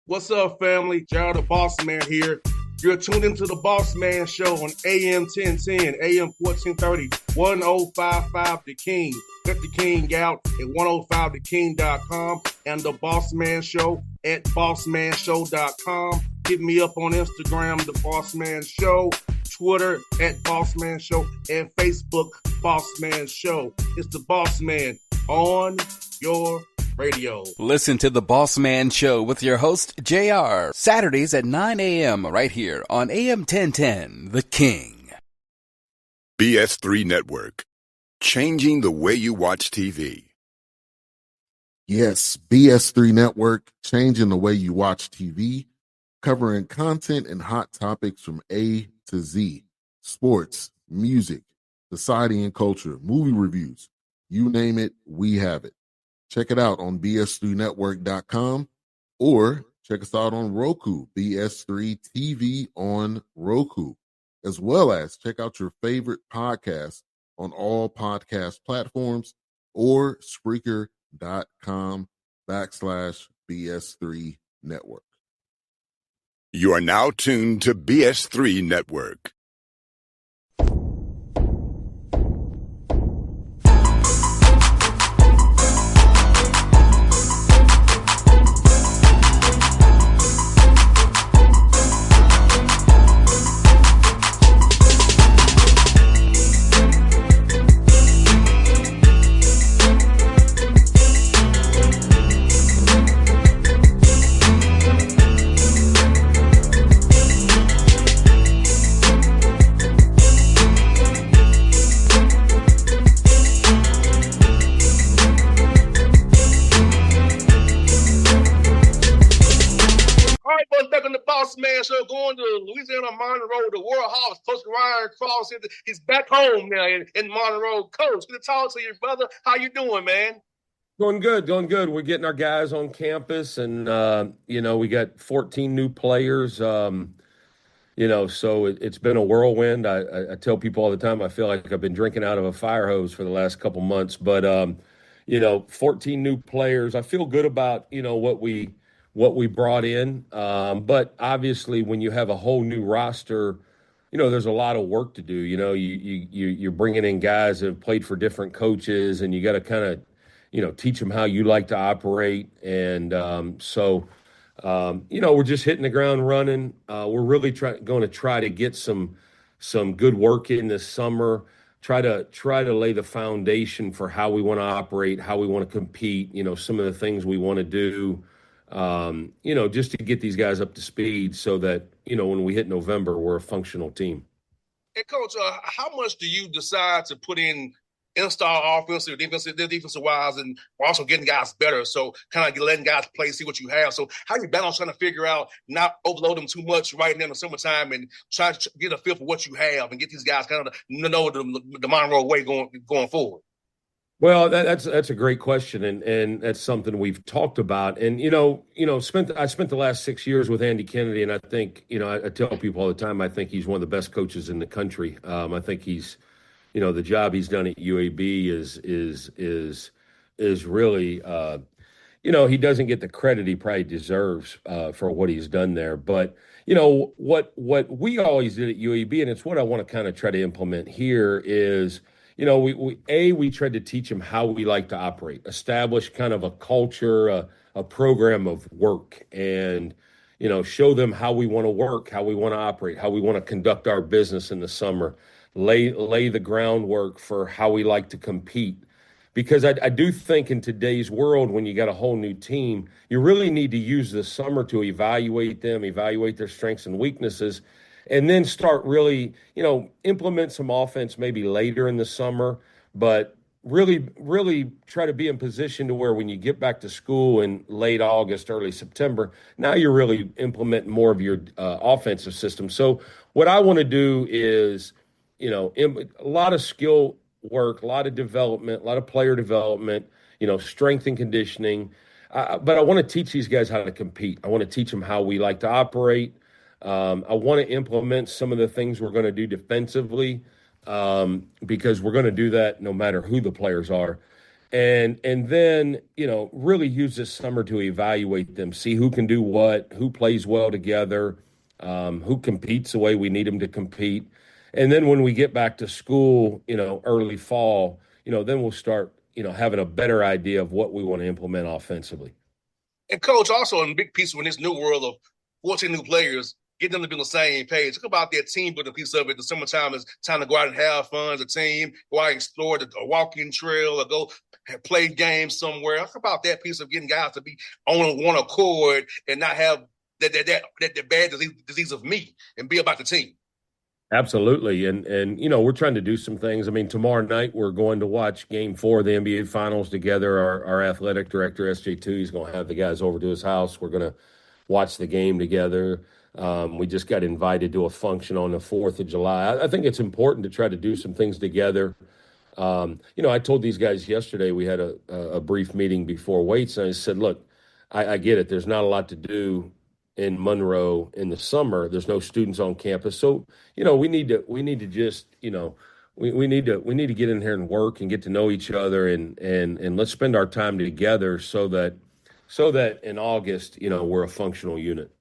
What's up, family? Gerald the Bossman here. You're tuned into the Bossman Show on AM 1010, AM 1430, 1055 The King. Let the King out at 105theking.com and the Bossman Show at bossmanshow.com. Hit me up on Instagram, The Bossman Show, Twitter at Bossman Show, and Facebook, Bossman Show. It's the Bossman on your radio. Listen to the Bossman Show with your host, JR, Saturdays at 9 a.m. right here on AM 1010, The King. BS3 Network, changing the way you watch TV. Yes, BS3 Network, changing the way you watch TV, covering content and hot topics from A to Z, sports, music, society and culture, movie reviews, you name it, we have it. Check it out on bs3network.com or check us out on Roku, BS3 TV on Roku, as well as check out your favorite podcast on all podcast platforms or Spreaker.com/BS3 Network. You are now tuned to BS3 Network. Show going to Louisiana Monroe, the Warhawks. Coach Ryan Cross, he's back home now in Monroe. Coach, good to talk to you, brother. How you doing, man? Doing good. We're getting our guys on campus, and we got 14 new players. So it's been a whirlwind. I tell people all the time I feel like I've been drinking out of a fire hose for the last couple months. But 14 new players. I feel good about what we brought in. But obviously when you have a whole new roster, there's a lot of work to do. You're bringing in guys that have played for different coaches, and you got to kind of, teach them how you like to operate. And we're just hitting the ground running. We're really going to try to get some good work in this summer, try to lay the foundation for how we want to operate, how we want to compete, some of the things we want to do. Just to get these guys up to speed so that, when we hit November, we're a functional team. Hey, Coach, how much do you decide to put in install offensive, defensive wise, and also getting guys better? So kind of letting guys play, see what you have. So how you balance trying to figure out not overload them too much right now in the summertime and try to get a feel for what you have and get these guys kind of know the Monroe way going forward? Well, that's a great question, and that's something we've talked about. And I spent the last 6 years with Andy Kennedy, and I think I tell people all the time I think he's one of the best coaches in the country. I think he's the job he's done at UAB is really he doesn't get the credit he probably deserves for what he's done there. But what we always did at UAB, and it's what I want to kind of try to implement here is. We tried to teach them how we like to operate, establish kind of a culture, a program of work, and, show them how we want to work, how we want to operate, how we want to conduct our business in the summer, lay the groundwork for how we like to compete. Because I do think in today's world, when you got a whole new team, you really need to use the summer to evaluate them, evaluate their strengths and weaknesses, and then start really, implement some offense maybe later in the summer, but really try to be in position to where when you get back to school in late August, early September, now you're really implementing more of your offensive system. So what I want to do is, a lot of skill work, a lot of development, a lot of player development, strength and conditioning. But I want to teach these guys how to compete. I want to teach them how we like to operate. I want to implement some of the things we're going to do defensively because we're going to do that no matter who the players are. and then really use this summer to evaluate them, see who can do what, who plays well together, who competes the way we need them to compete, and then when we get back to school, early fall, then we'll start having a better idea of what we want to implement offensively. And coach, also in big piece in this new world of 14 new players, getting them to be on the same page. Talk about that team building piece of it. The summertime is time to go out and have fun as a team, go out and explore the walking trail or go play games somewhere. Talk about that piece of getting guys to be on one accord and not have that bad disease of me and be about the team. Absolutely. And we're trying to do some things. I mean, tomorrow night we're going to watch game 4 of the NBA Finals together. Our athletic director, SJ2, he's going to have the guys over to his house. We're going to watch the game together. We just got invited to a function on the 4th of July. I think it's important to try to do some things together. I told these guys yesterday, we had a brief meeting before weights, and I said, look, I get it. There's not a lot to do in Monroe in the summer. There's no students on campus. So, we need to just, we need to get in here and work and get to know each other and let's spend our time together so that in August, we're a functional unit.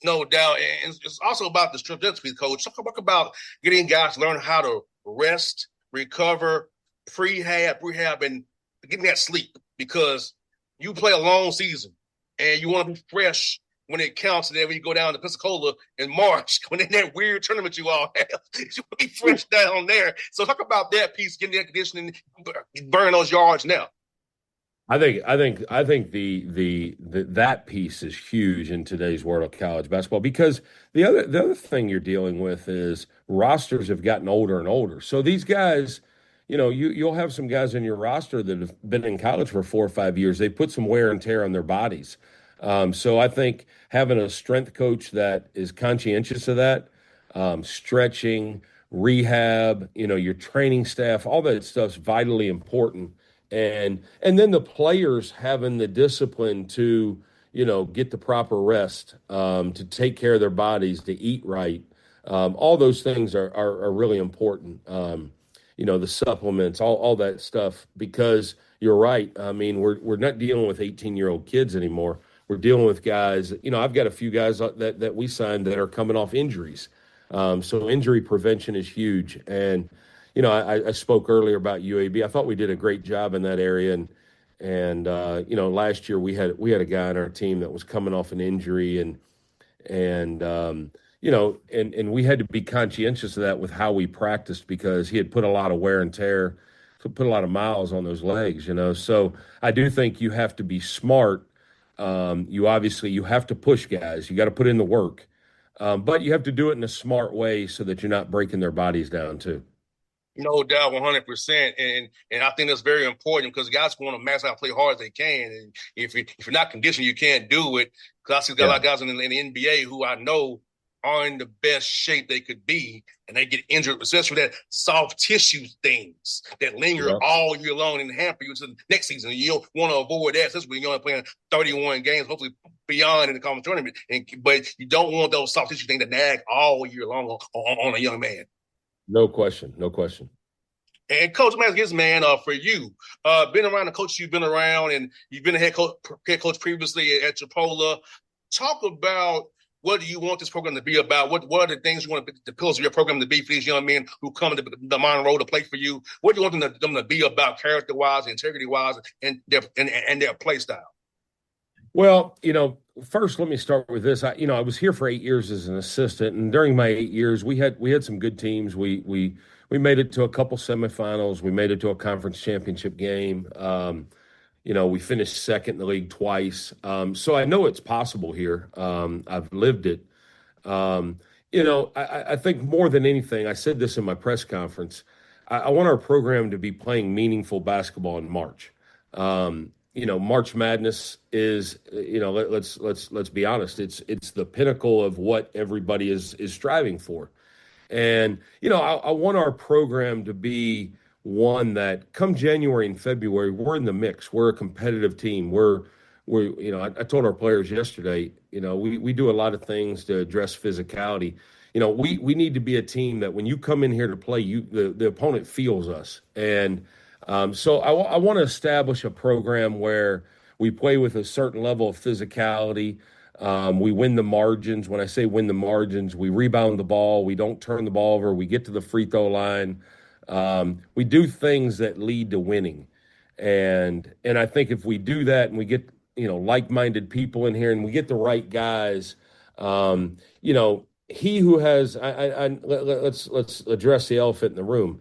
No doubt. And it's also about the strategy, coach. Talk about getting guys to learn how to rest, recover, prehab, and getting that sleep, because you play a long season and you want to be fresh when it counts. And then when you go down to Pensacola in March, when in that weird tournament you all have, you want to be fresh down there. So talk about that piece, getting that conditioning, burn those yards now. I think the that piece is huge in today's world of college basketball, because the other thing you're dealing with is rosters have gotten older and older. So these guys, you'll have some guys in your roster that have been in college for 4 or 5 years. They put some wear and tear on their bodies. So I think having a strength coach that is conscientious of that, stretching, rehab, your training staff, all that stuff's vitally important. And then the players having the discipline to, get the proper rest, to take care of their bodies, to eat right. All those things are really important. The supplements, all that stuff, because you're right. I mean, we're not dealing with 18-year-old kids anymore. We're dealing with guys. I've got a few guys that we signed that are coming off injuries. So injury prevention is huge. And I spoke earlier about UAB. I thought we did a great job in that area, and last year we had a guy on our team that was coming off an injury, and we had to be conscientious of that with how we practiced, because he had put a lot of wear and tear, put a lot of miles on those legs. So I do think you have to be smart. You have to push guys. You got to put in the work, but you have to do it in a smart way so that you're not breaking their bodies down too. No doubt, 100%. And I think that's very important, because guys want to max out, play hard as they can. And if you're not conditioned, you can't do it. Because I see a lot of guys in the NBA who I know are in the best shape they could be, and they get injured, especially that soft tissue things that linger all year long and hamper you to the next season. You don't want to avoid that, especially when you're only playing 31 games, hopefully beyond in the conference tournament. But you don't want those soft tissue things to nag all year long on a young man. No question. And Coach Maskis, man, for you, been around the coaches you've been around, and you've been a head coach previously at Chipola. Talk about, what do you want this program to be about? What are the things you want the pillars of your program to be for these young men who come to the Monroe to play for you? What do you want them to be about, character-wise, integrity-wise, and their play style? Well, first let me start with this. I was here for 8 years as an assistant, and during my 8 years, we had some good teams. We made it to a couple semifinals. We made it to a conference championship game. We finished second in the league twice. So I know it's possible here. I've lived it. I think more than anything, I said this in my press conference, I want our program to be playing meaningful basketball in March. March Madness is, let's be honest, it's the pinnacle of what everybody is striving for. And, I want our program to be one that come January and February, we're in the mix. We're a competitive team. I told our players yesterday, we do a lot of things to address physicality. We need to be a team that when you come in here to play, the opponent feels us. And So I want to establish a program where we play with a certain level of physicality. We win the margins. When I say win the margins, we rebound the ball. We don't turn the ball over. We get to the free throw line. We do things that lead to winning. And I think if we do that and we get, like-minded people in here and we get the right guys, he who has let's address the elephant in the room.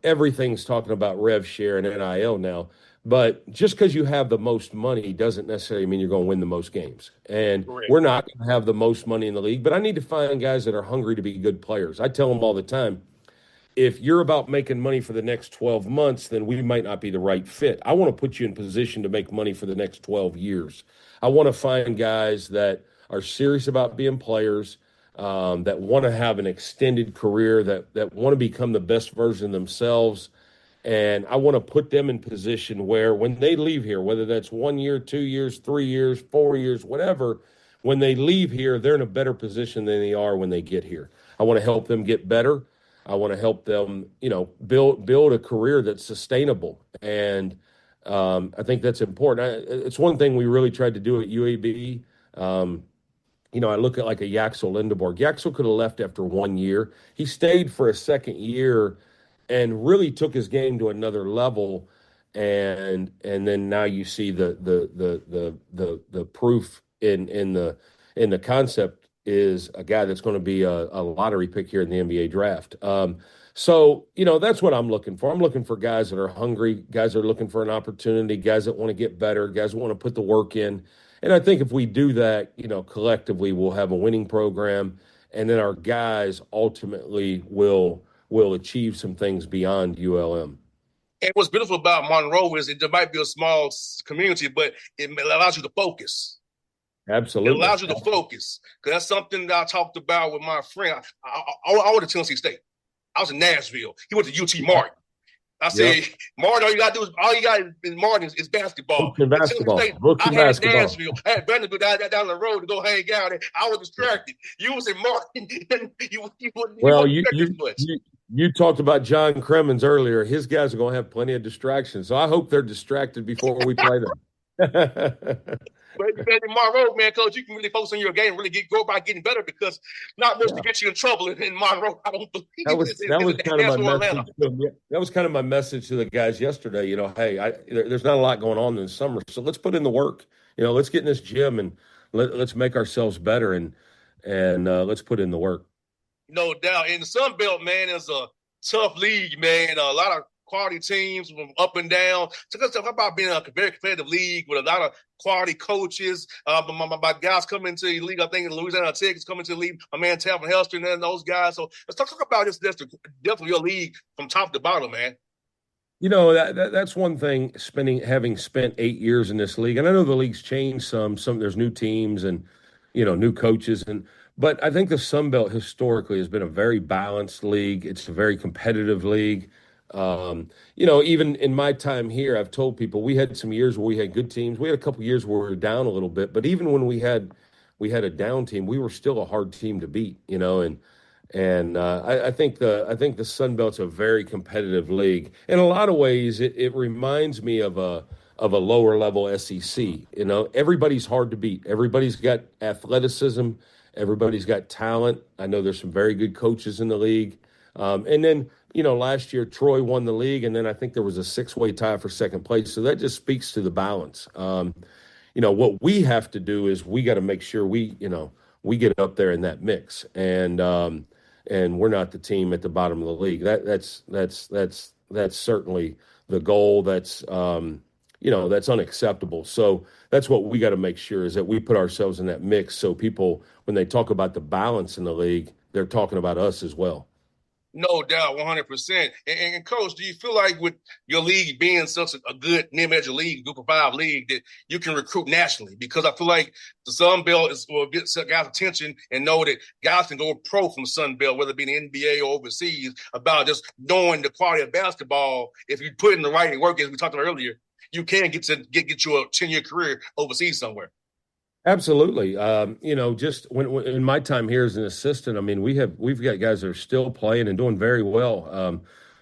Everything's talking about rev share and NIL now. But just because you have the most money doesn't necessarily mean you're going to win the most games. And Correct. we're not going to have the most money in the league, but I need to find guys that are hungry to be good players. I tell them all the time, if you're about making money for the next 12 months, then we might not be the right fit. I want to put you in position to make money for the next 12 years. I want to find guys that are serious about being players, that want to have an extended career, that want to become the best version of themselves. And I want to put them in position where when they leave here, whether that's 1 year, 2 years, 3 years, 4 years, whatever, when they leave here, they're in a better position than they are when they get here. I want to help them get better. I want to help them, build a career that's sustainable. And I think that's important. It's one thing we really tried to do at UAB. I look at like a Yaxel Lindeborg. Yaxel could have left after 1 year. He stayed for a second year and really took his game to another level. And then now you see the proof in the concept is a guy that's going to be a lottery pick here in the NBA draft. So that's what I'm looking for. I'm looking for guys that are hungry, guys that are looking for an opportunity, guys that want to get better, guys that want to put the work in. And I think if we do that, collectively, we'll have a winning program, and then our guys ultimately will achieve some things beyond ULM. And what's beautiful about Monroe is there might be a small community, but it allows you to focus. Absolutely. It allows you to focus. Because that's something that I talked about with my friend. I went to Tennessee State. I was in Nashville. He went to UT Martin. I said, Martin, all you got in Martin is basketball. Books and basketball. I had Nashville. I had Vanderbilt down the road to go hang out. And I was distracted. You was in Martin. You talked about John Cremens earlier. His guys are going to have plenty of distractions. So I hope they're distracted before we play them. But in Monroe, man, Coach, you can really focus on your game, really go about getting better because not much to get you in trouble in Monroe. I don't believe that was kind of my message to the guys yesterday. Hey, there's not a lot going on in the summer, so let's put in the work. Let's get in this gym and let's make ourselves better and let's put in the work. No doubt. In the Sun Belt, man, is a tough league, man. A lot of quality teams from up and down. So let's talk about being a very competitive league with a lot of quality coaches. My guys coming into the league, I think Louisiana Tech is coming to the league. My man Talvin Helston and those guys. So let's talk about this. That's definitely your league from top to bottom, man. That's one thing. Having spent 8 years in this league, and I know the league's changed some. There's new teams and new coaches but I think the Sun Belt historically has been a very balanced league. It's a very competitive league. Even in my time here, I've told people we had some years where we had good teams. We had a couple years where we were down a little bit, but even when we had a down team, we were still a hard team to beat. I think the Sun Belt's a very competitive league. In a lot of ways, it reminds me of a lower level SEC. Everybody's hard to beat. Everybody's got athleticism. Everybody's got talent. I know there's some very good coaches in the league. And then, last year Troy won the league, and then I think there was a 6-way tie for second place. So that just speaks to the balance. What we have to do is we got to make sure we get up there in that mix, and we're not the team at the bottom of the league. That's certainly the goal. That's unacceptable. So that's what we got to make sure is that we put ourselves in that mix. So people, when they talk about the balance in the league, they're talking about us as well. No doubt, 100%. And Coach, do you feel like with your league being such a good near-major league, Group of 5 league, that you can recruit nationally? Because I feel like the Sun Belt will get guys' attention and know that guys can go pro from the Sun Belt, whether it be in the NBA or overseas, about just knowing the quality of basketball. If you put in the right work, as we talked about earlier, you can get you a 10-year career overseas somewhere. Absolutely. Just when in my time here as an assistant, I mean, we've got guys that are still playing and doing very well.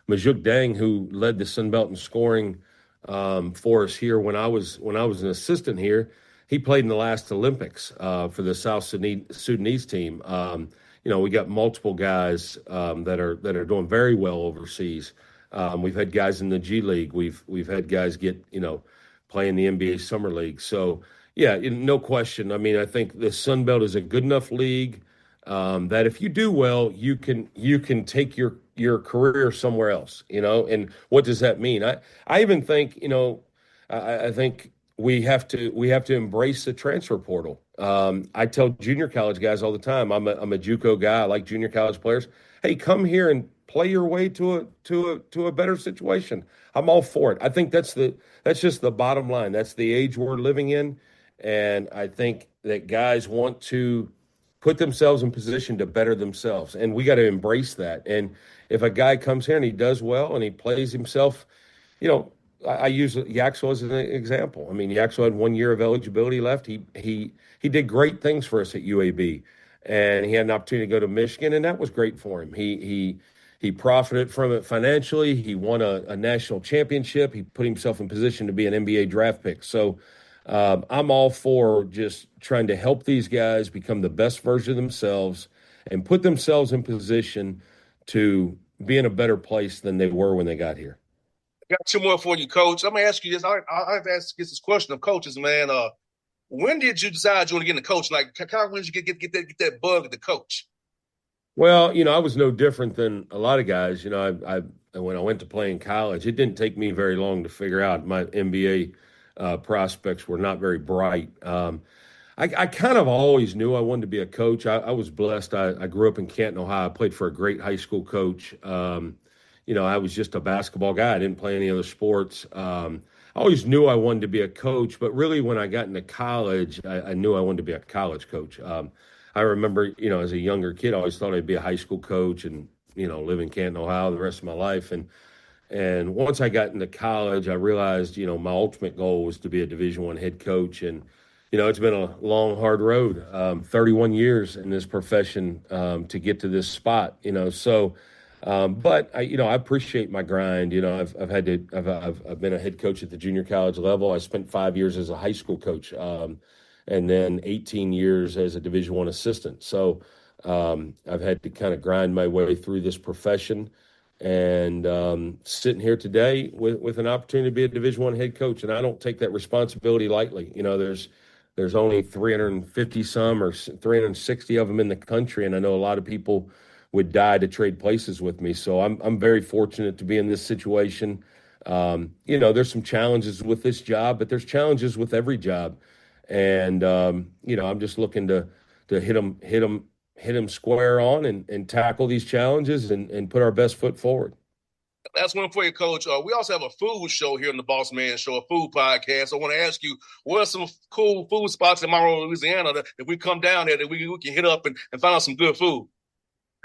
Majuk Dang, who led the Sun Belt in scoring for us here when I was an assistant here. He played in the last Olympics for the South Sudanese team. We got multiple guys that are doing very well overseas. We've had guys in the G League. We've had guys get play in the NBA Summer League. So yeah, no question. I mean, I think the Sun Belt is a good enough league that if you do well, you can take your career somewhere else. And what does that mean? I even think I think we have to embrace the transfer portal. I tell junior college guys all the time. I'm a JUCO guy. I like junior college players. Hey, come here and play your way to a better situation. I'm all for it. I think that's just the bottom line. That's the age we're living in, and I think that guys want to put themselves in position to better themselves, and we got to embrace that. And if a guy comes here and he does well and he plays himself, I use Yaxel as an example. I mean, Yaxel had 1 year of eligibility left. He did great things for us at UAB, and he had an opportunity to go to Michigan, and that was great for him. He profited from it financially. He won a national championship. He put himself in position to be an NBA draft pick. So I'm all for just trying to help these guys become the best version of themselves and put themselves in position to be in a better place than they were when they got here. Got two more for you, Coach. I'm gonna ask you this. I have to ask this question of coaches, man. When did you decide you want to get into coaching? Like, when did you get that bug at the coach? Well, I was no different than a lot of guys. I when I went to play in college, it didn't take me very long to figure out my NBA prospects were not very bright. I kind of always knew I wanted to be a coach. I was blessed. I grew up in Canton, Ohio. I played for a great high school coach. I was just a basketball guy. I didn't play any other sports. I always knew I wanted to be a coach, but really when I got into college, I knew I wanted to be a college coach. I remember, as a younger kid, I always thought I'd be a high school coach and, live in Canton, Ohio the rest of my life. And once I got into college, I realized, my ultimate goal was to be a Division I head coach. And, it's been a long, hard road, 31 years in this profession to get to this spot, so. But I appreciate my grind. I've been a head coach at the junior college level. I spent 5 years as a high school coach, and then 18 years as a Division I assistant. So I've had to kind of grind my way through this profession, and sitting here today with an opportunity to be a Division I head coach, and I don't take that responsibility lightly. There's only 350 some or 360 of them in the country, and I know a lot of people would die to trade places with me. So I'm very fortunate to be in this situation. There's some challenges with this job, but there's challenges with every job. And, I'm just looking to hit them square on and tackle these challenges and put our best foot forward. That's one for you, Coach. We also have a food show here in the Boss Man Show, a food podcast. I want to ask you, what are some cool food spots in Monroe, Louisiana that if we come down there that we can hit up and find out some good food?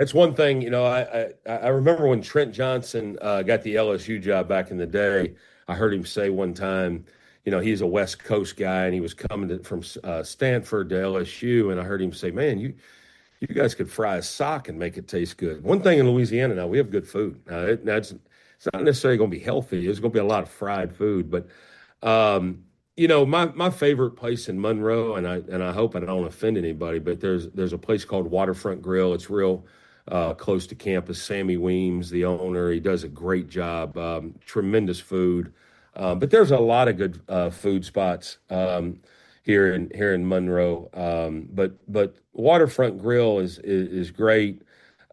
That's one thing, I remember when Trent Johnson got the LSU job back in the day. I heard him say one time, he's a West Coast guy and he was coming from Stanford to LSU. And I heard him say, man, you guys could fry a sock and make it taste good. One thing in Louisiana now, we have good food. It's not necessarily going to be healthy. There's going to be a lot of fried food. But, my favorite place in Monroe, and I hope I don't offend anybody, but there's a place called Waterfront Grill. It's real close to campus. Sammy Weems, the owner, he does a great job. Tremendous food, but there's a lot of good food spots here in Monroe. But Waterfront Grill is great.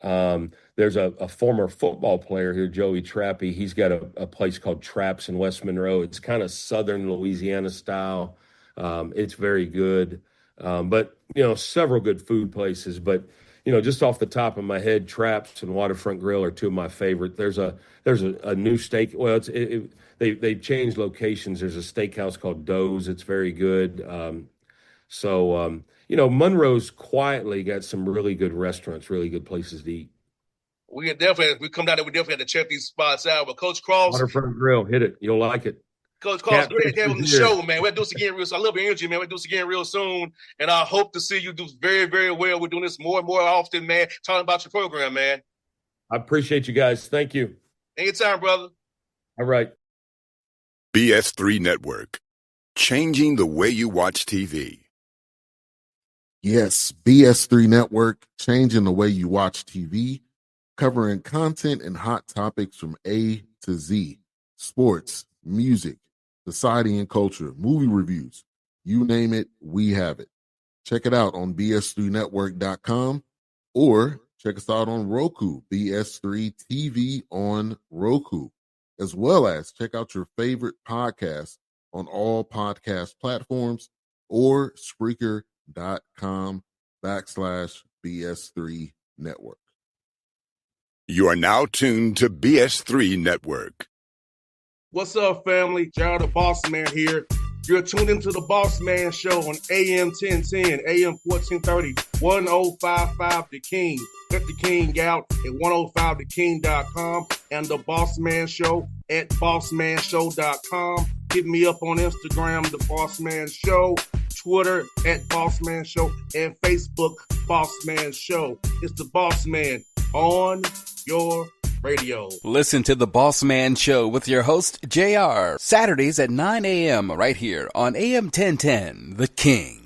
There's a former football player here, Joey Trappy. He's got a place called Traps in West Monroe. It's kind of Southern Louisiana style. It's very good. But several good food places. But just off the top of my head, Traps and Waterfront Grill are two of my favorite. There's a new steak. Well, they've changed locations. There's a steakhouse called Doe's. It's very good. Monroe's quietly got some really good restaurants, really good places to eat. If we come down there, we definitely have to check these spots out. But Coach Cross, Waterfront Grill, hit it. You'll like it. Coach Cross, great to have on the show, man. We'll do this again real soon. I love your energy, man. We'll do this again real soon. And I hope to see you do very, very well. We're doing this more and more often, man. Talking about your program, man. I appreciate you guys. Thank you. Anytime, brother. All right. BS3 Network. Changing the way you watch TV. Yes, BS3 Network, changing the way you watch TV, covering content and hot topics from A to Z. Sports, music, society and culture, movie reviews. You name it, we have it. Check it out on bs3network.com or check us out on Roku, BS3 TV on Roku, as well as check out your favorite podcast on all podcast platforms or Spreaker.com/BS3 Network. You are now tuned to BS3 Network. What's up, family? Gerald the Bossman here. You're tuned into the Bossman Show on AM 1010, AM 1430, 1055 The King. Let the King out at 105theking.com and the Bossman Show at bossmanshow.com. Hit me up on Instagram, The Bossman Show, Twitter at Bossman Show, and Facebook, Bossman Show. It's the Bossman on your radio. Listen to The Bossman Show with your host, JR, Saturdays at 9 a.m. right here on AM 1010, The King.